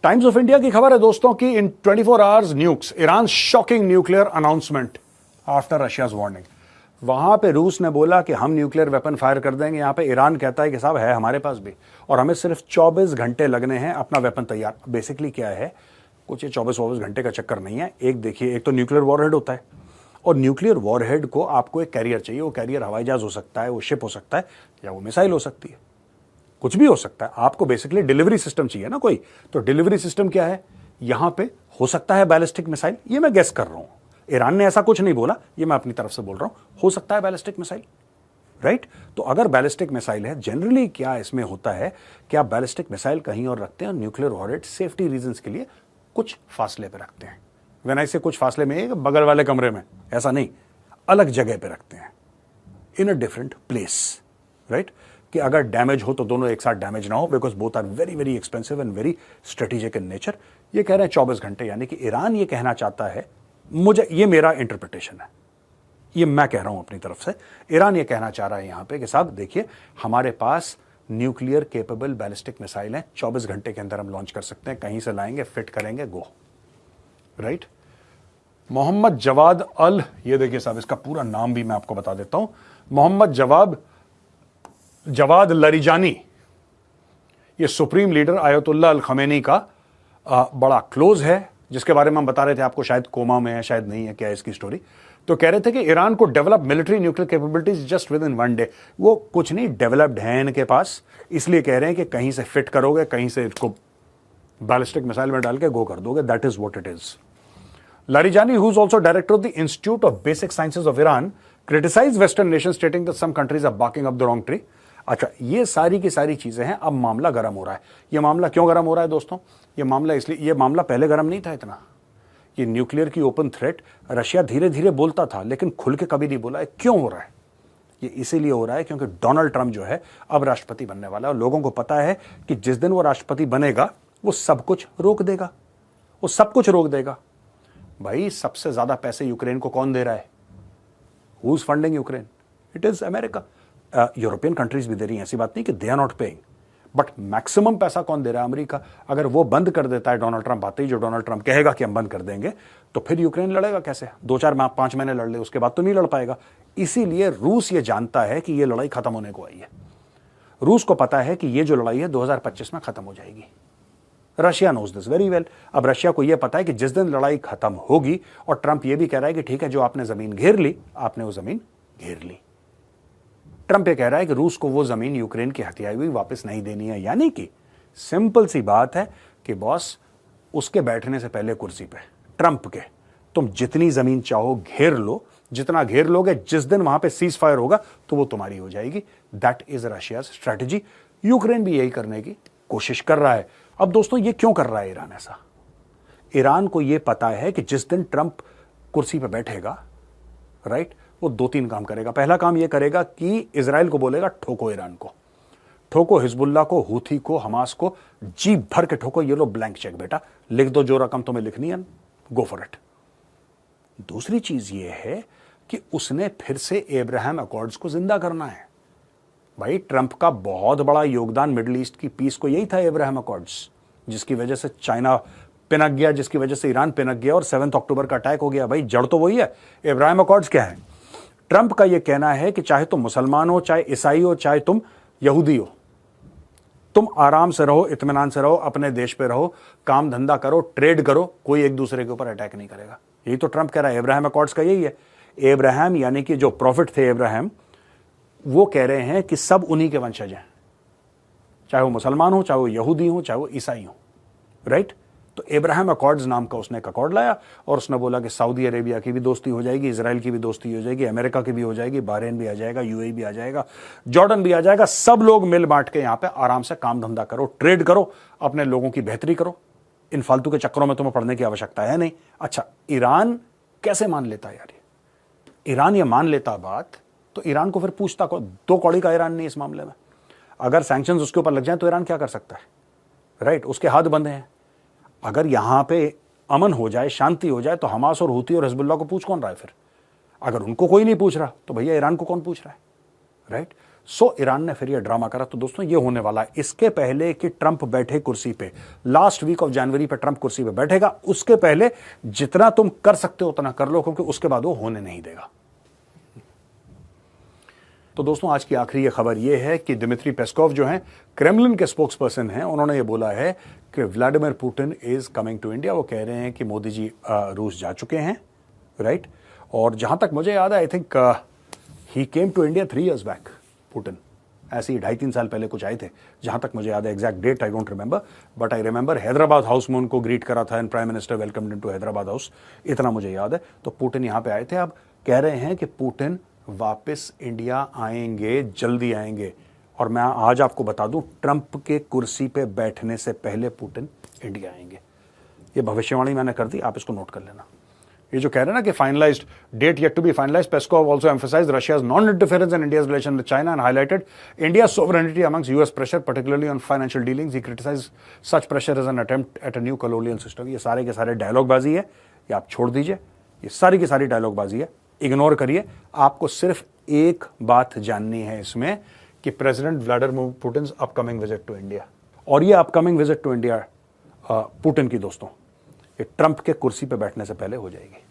Times of India की खबर है दोस्तों की इन 24 hours nukes Iran shocking nuclear announcement after Russia's warning. वहां पे रूस ने बोला कि हम न्यूक्लियर वेपन फायर कर देंगे। यहां पे ईरान कहता है कि साहब है हमारे पास भी, और हमें सिर्फ 24 घंटे लगने हैं अपना वेपन तैयार। बेसिकली क्या है, कुछ ये 24 घंटे का चक्कर नहीं है। एक देखिए, एक तो न्यूक्लियर वॉरहेड होता है, और न्यूक्लियर वॉरहेड को आपको एक कैरियर चाहिए। वो कैरियर हवाई जहाज हो सकता है, वो शिप हो सकता है, या वो मिसाइल हो सकती है, कुछ भी हो सकता है। आपको बेसिकली डिलीवरी सिस्टम चाहिए ना कोई। तो डिलीवरी सिस्टम क्या है, यहां पे हो सकता है बैलिस्टिक मिसाइल। ये मैं गेस कर रहा हूं, ईरान ने ऐसा कुछ नहीं बोला, ये मैं अपनी तरफ से बोल रहा हूं, हो सकता है बैलिस्टिक मिसाइल, राइट। तो अगर बैलिस्टिक मिसाइल है, जनरली क्या इसमें होता है कि आप बैलिस्टिक मिसाइल कहीं और रखते हैं और न्यूक्लियर वॉरहेड सेफ्टी रीजंस के लिए कुछ फासले पे रखते हैं। व्हेन आई से कुछ फासले में, बगल वाले कमरे में, ऐसा नहीं, अलग जगह पे रखते हैं, इन अ डिफरेंट प्लेस, राइट। कि अगर डैमेज हो तो दोनों एक साथ डैमेज ना हो, because both are very very expensive and very strategic in nature. ये कह रहे हैं 24 घंटे, यानी कि ईरान ये कहना चाहता है, मुझे ये मेरा इंटरप्रिटेशन है, ये मैं कह रहा हूं अपनी तरफ से। ईरान ये कहना चाह रहा है यहां पे कि साहब देखिए, हमारे पास न्यूक्लियर केपेबल बैलिस्टिक मिसाइल है, 24 घंटे के अंदर हम लॉन्च कर सकते हैं, कहीं से लाएंगे, फिट करेंगे, गो, राइट। मोहम्मद जवाद अल, ये देखिए साहब, इसका पूरा नाम भी मैं आपको बता देता हूं, मोहम्मद जवाद लरिजानी, ये सुप्रीम लीडर आयतुल्लाह अल खमेनी का बड़ा क्लोज है, जिसके बारे में हम बता रहे थे आपको, शायद कोमा में है, शायद नहीं है, क्या है इसकी स्टोरी। तो कह रहे थे कि ईरान को develop military nuclear capabilities just with in 1 day. वो कुछ नहीं डेवलप्ड है इनके पास, इसलिए कह रहे हैं कि कहीं से फिट करोगे, कहीं से इसको बैलिस्टिक मिसाइल में डाल के गो कर दोगे, that is what it is. Larijani, who is also director of the institute of basic sciences of Iran, criticize western nation stating that some countries are barking up the wrong tree. अच्छा, ये सारी की सारी चीजें हैं। अब मामला गर्म हो रहा है। ये मामला क्यों गर्म हो रहा है दोस्तों? ये मामला इसलिए, ये मामला पहले गर्म नहीं था इतना। ये न्यूक्लियर की ओपन थ्रेट रशिया धीरे धीरे बोलता था, लेकिन खुल के कभी नहीं बोला है। क्यों हो रहा है? ये इसीलिए हो रहा है क्योंकि डोनाल्ड ट्रंप जो है अब राष्ट्रपति बनने वाला है, और लोगों को पता है कि जिस दिन वो राष्ट्रपति बनेगा वो सब कुछ रोक देगा, वो सब कुछ रोक देगा। भाई, सबसे ज्यादा पैसे यूक्रेन को कौन दे रहा है? Who is funding Ukraine? It is America. European countries भी दे रही हैं, ऐसी बात नहीं कि they are not paying, but maximum पैसा कौन दे रहा है? अमेरिका। अगर वो बंद कर देता है डोनाल्ड ट्रंप आते ही, जो डोनाल्ड ट्रंप कहेगा कि हम बंद कर देंगे, तो फिर यूक्रेन लड़ेगा कैसे? 2-4-5 महीने लड़ ले, उसके बाद तो नहीं लड़ पाएगा। इसीलिए रूस ये जानता है कि ये लड़ाई खत्म होने को आई है। रूस को पता है कि ये जो लड़ाई है 2025 में खत्म हो जाएगी। Russia knows this very well. अब रशिया को यह पता है कि जिस दिन लड़ाई खत्म होगी, और ट्रंप ये भी कह रहा है कि ठीक है, जो आपने जमीन घेर ली, आपने वो जमीन घेर ली। ट्रंप ये कह रहा है कि रूस को वो जमीन यूक्रेन की हथियाई हुई वापस नहीं देनी है। यानी कि सिंपल सी बात है कि बॉस, उसके बैठने से पहले कुर्सी पे, ट्रंप के, तुम जितनी जमीन चाहो घेर लो, जितना घेर लोगे, जिस दिन वहां पे सीज फायर होगा तो वो तुम्हारी हो जाएगी। That is Russia strategy. Ukraine भी यही करने की कोशिश कर रहा है। अब दोस्तों, ये क्यों कर रहा है ईरान ऐसा? ईरान को यह पता है कि जिस दिन ट्रंप कुर्सी पे बैठेगा, राइट, वो 2-3 काम करेगा। पहला काम यह करेगा कि इजराइल को बोलेगा ठोको ईरान को, ठोको हिजबुल्लाह को, हूथी को, हमास को, जी भर के ठोको। ये लो ब्लैंक चेक बेटा, लिख दो जो रकम तुम्हें लिखनी है, गो फॉर इट। दूसरी चीज ये है कि उसने फिर से एब्राहम अकॉर्ड्स को जिंदा करना है। भाई, ट्रंप का बहुत बड़ा योगदान मिडिल ईस्ट की पीस को यही था, एब्राहम अकॉर्ड्स, जिसकी वजह से चाइना पिनक गया, जिसकी वजह से ईरान पिनक गया, और 7 अक्टूबर का अटैक हो गया। भाई, जड़ तो वही है। एब्राहम अकॉर्ड्स क्या है? ट्रंप का यह कहना है कि चाहे तुम मुसलमान हो, चाहे ईसाई हो, चाहे तुम यहूदी हो, तुम आराम से रहो, इत्मीनान से रहो, अपने देश पे रहो, काम धंधा करो, ट्रेड करो, कोई एक दूसरे के ऊपर अटैक नहीं करेगा। यही तो ट्रंप कह रहा है। एब्राहम अकॉर्ड्स का यही है। एब्राहम यानी कि जो प्रॉफिट थे एब्राहम, वो कह रहे हैं कि सब उन्हीं के वंशज हैं, चाहे वो मुसलमान हो, चाहे वो यहूदी हो, चाहे वो ईसाई हो, राइट। तो एब्राहम अकॉर्ड्स नाम का उसने एक अकॉर्ड लाया, और उसने बोला कि सऊदी अरेबिया की भी दोस्ती हो जाएगी, इजराइल की भी दोस्ती हो जाएगी, अमेरिका की भी हो जाएगी, बहरीन भी आ जाएगा, यूएई भी आ जाएगा, जॉर्डन भी आ जाएगा। सब लोग मिल बांट के यहां पे आराम से काम धंधा करो, ट्रेड करो, अपने लोगों की बेहतरी करो। इन फालतू के चक्करों में तुम्हें पड़ने की आवश्यकता है नहीं। अच्छा, ईरान कैसे मान लेता यार? ईरान ये मान लेता बात, तो ईरान को फिर पूछता को 2 कौड़ी का ईरान नहीं इस मामले में। अगर सैंक्शंस उसके ऊपर लग जाए तो ईरान क्या कर सकता है, राइट? उसके हाथ बंधे हैं। अगर यहां पे अमन हो जाए, शांति हो जाए, तो हमास और हूती और हिजबुल्लाह को पूछ कौन रहा है फिर? अगर उनको कोई नहीं पूछ रहा तो भैया ईरान को कौन पूछ रहा है, राइट? सो ईरान ने फिर ये ड्रामा करा। तो दोस्तों ये होने वाला है, इसके पहले कि ट्रंप बैठे कुर्सी पे, लास्ट वीक ऑफ जनवरी पे ट्रंप कुर्सी पे बैठेगा, उसके पहले जितना तुम कर सकते हो उतना कर लो, क्योंकि उसके बाद वो होने नहीं देगा। तो दोस्तों आज की आखिरी ये खबर ये है कि दिमित्री पेस्कोव जो हैं, क्रेमलिन के स्पोक्स पर्सन हैं, उन्होंने ये बोला है कि Vladimir Putin is coming to India. वो कह रहे हैं कि मोदी जी रूस जा चुके हैं, राइट। और जहां तक मुझे याद है, I think he came to India 3 years बैक, पुतिन ऐसे ही 2.5-3 साल पहले कुछ आए थे, जहां तक मुझे याद है। Exact date I don't remember, but I remember Hyderabad House में उनको ग्रीट करा था and prime minister welcomed into Hyderabad House, इतना मुझे याद है। तो पुतिन यहां पे आए थे। अब कह रहे हैं कि पुतिन वापस इंडिया आएंगे, जल्दी आएंगे। और मैं आज आपको बता दूं, ट्रंप के कुर्सी पे बैठने से पहले पुतिन इंडिया आएंगे। ये भविष्यवाणी मैंने कर दी, आप इसको नोट कर लेना। ये जो कह रहे हैं ना कि finalized date yet to be finalized, Peskov also emphasized Russia's non-interference in India's relation with China and highlighted India's sovereignty amongst US pressure, particularly on financial dealings. He criticized such pressure as an attempt at a new colonial system. ये सारे के सारे डायलॉगबाजी है, ये आप छोड़ दीजिए। ये सारी की सारी डायलॉगबाजी है, इग्नोर करिए। आपको सिर्फ एक बात जाननी है इसमें कि president Vladimir Putin upcoming visit to India, और ये upcoming visit to India Putin की दोस्तों ये ट्रंप के कुर्सी पे बैठने से पहले हो जाएगी।